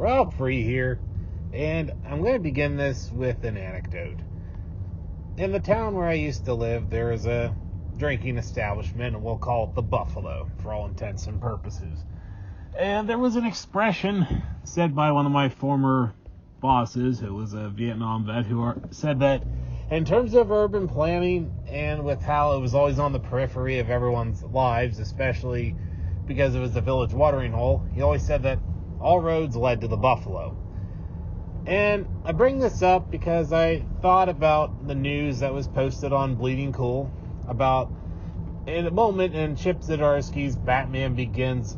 we're all free here, and I'm going to begin this with an anecdote. In the town where I used to live, there is a drinking establishment, and we'll call it the Buffalo, for all intents and purposes. And there was an expression said by one of my former bosses, who was a Vietnam vet, said that in terms of urban planning, and with how it was always on the periphery of everyone's lives, especially because it was a village watering hole, he always said that all roads led to the Buffalo. And I bring this up because I thought about the news that was posted on Bleeding Cool about, in a moment in Chip Zdarsky's Batman Begins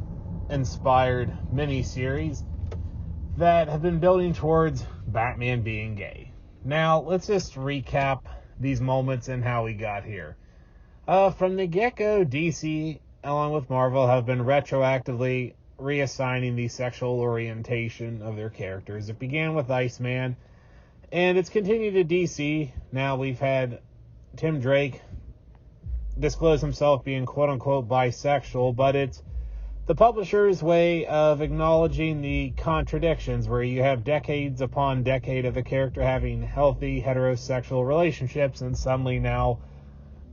inspired miniseries that have been building towards Batman being gay. Now, let's just recap these moments and how we got here. From the get-go, DC, along with Marvel, have been retroactively reassigning the sexual orientation of their characters. It began with Iceman, and it's continued to DC. Now we've had Tim Drake disclose himself being quote-unquote bisexual, but it's the publisher's way of acknowledging the contradictions, where you have decades upon decade of a character having healthy heterosexual relationships, and suddenly now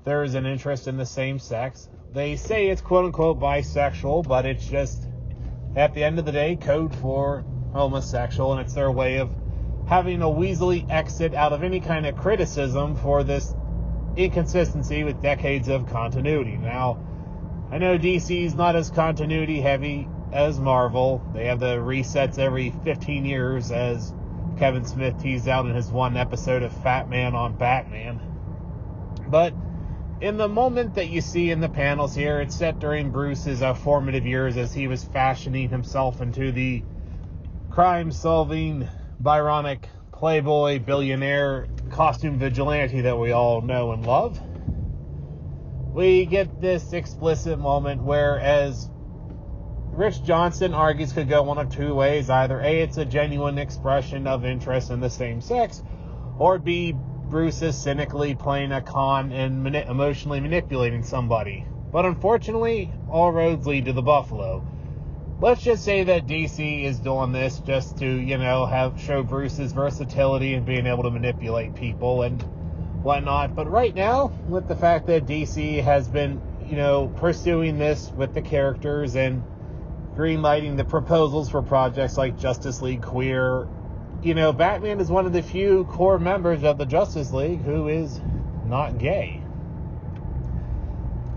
there's an interest in the same sex. They say it's quote-unquote bisexual, but it's just, at the end of the day, code for homosexual, and it's their way of having a weaselly exit out of any kind of criticism for this inconsistency with decades of continuity. Now, I know DC's not as continuity heavy as Marvel. They have the resets every 15 years, as Kevin Smith teased out in his one episode of Fat Man on Batman. But in the moment that you see in the panels here, it's set during Bruce's formative years as he was fashioning himself into the crime-solving, Byronic, playboy, billionaire, costume vigilante that we all know and love. We get this explicit moment where, as Rich Johnson argues, could go one of two ways. Either A, it's a genuine expression of interest in the same sex, or B, Bruce is cynically playing a con and emotionally manipulating somebody. But unfortunately, all roads lead to the Buffalo. Let's just say that DC is doing this just to, show Bruce's versatility and being able to manipulate people and whatnot. But right now, with the fact that DC has been, pursuing this with the characters and greenlighting the proposals for projects like Justice League Queer, Batman is one of the few core members of the Justice League who is not gay.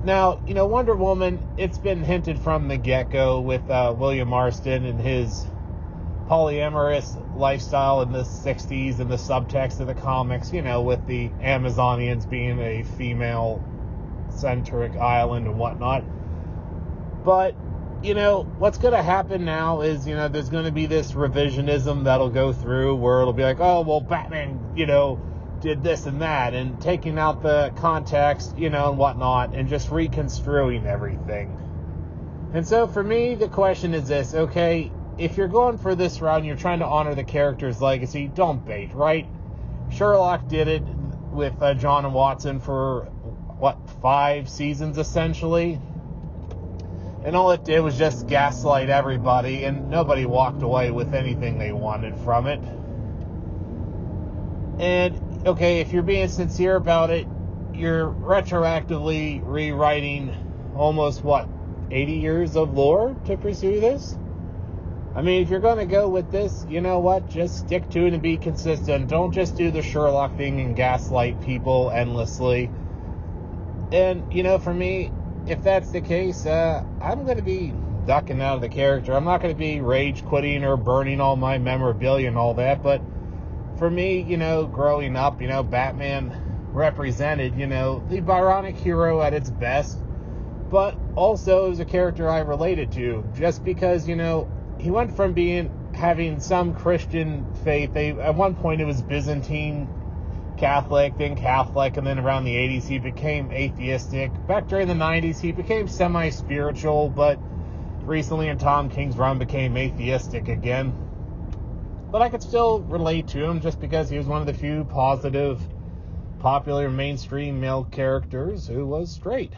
Now, Wonder Woman, it's been hinted from the get-go with William Marston and his polyamorous lifestyle in the 60s and the subtext of the comics, with the Amazonians being a female-centric island and whatnot. But, what's going to happen now is, there's going to be this revisionism that'll go through where it'll be like, oh, well, Batman, did this and that, and taking out the context, and whatnot, and just reconstruing everything. And so for me, the question is this, okay, if you're going for this route and you're trying to honor the character's legacy, don't bait, right? Sherlock did it with John and Watson for, 5 seasons, essentially? And all it did was just gaslight everybody, and nobody walked away with anything they wanted from it. And, okay, if you're being sincere about it, you're retroactively rewriting almost, 80 years of lore to pursue this? I mean, if you're going to go with this, just stick to it and be consistent. Don't just do the Sherlock thing and gaslight people endlessly. And, for me, if that's the case, I'm going to be ducking out of the character. I'm not going to be rage quitting or burning all my memorabilia and all that. But for me, growing up, Batman represented, the Byronic hero at its best. But also, it was a character I related to. Just because, he went from having some Christian faith. At one point it was Byzantine Catholic, then Catholic, and then around the 80s he became atheistic. Back during the 90s he became semi-spiritual, but recently in Tom King's run became atheistic again. But I could still relate to him just because he was one of the few positive, popular mainstream male characters who was straight.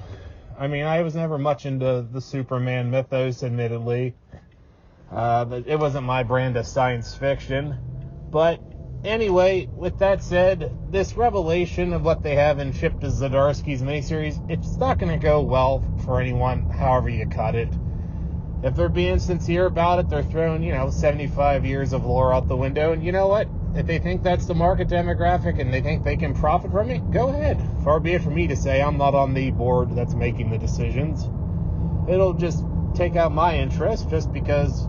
I mean, I was never much into the Superman mythos, admittedly. But it wasn't my brand of science fiction. But anyway, with that said, this revelation of what they have in Chip Zdarsky's miniseries, it's not going to go well for anyone, however you cut it. If they're being sincere about it, they're throwing, 75 years of lore out the window. And you know what? If they think that's the market demographic and they think they can profit from it, go ahead. Far be it for me to say I'm not on the board that's making the decisions. It'll just take out my interest just because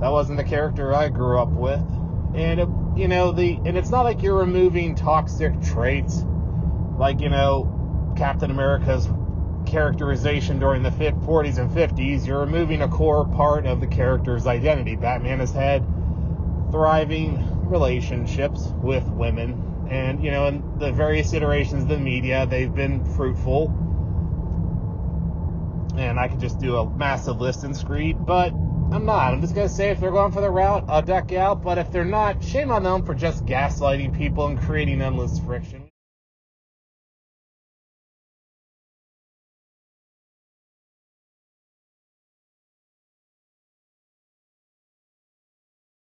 that wasn't the character I grew up with. And, and it's not like you're removing toxic traits like, Captain America's characterization during the 40s and 50s. You're removing a core part of the character's identity. Batman has had thriving relationships with women, and in the various iterations of the media, they've been fruitful, and I could just do a massive list and screed, but I'm just gonna say if they're going for the route, I'll duck out. But if they're not, shame on them for just gaslighting people and creating endless friction.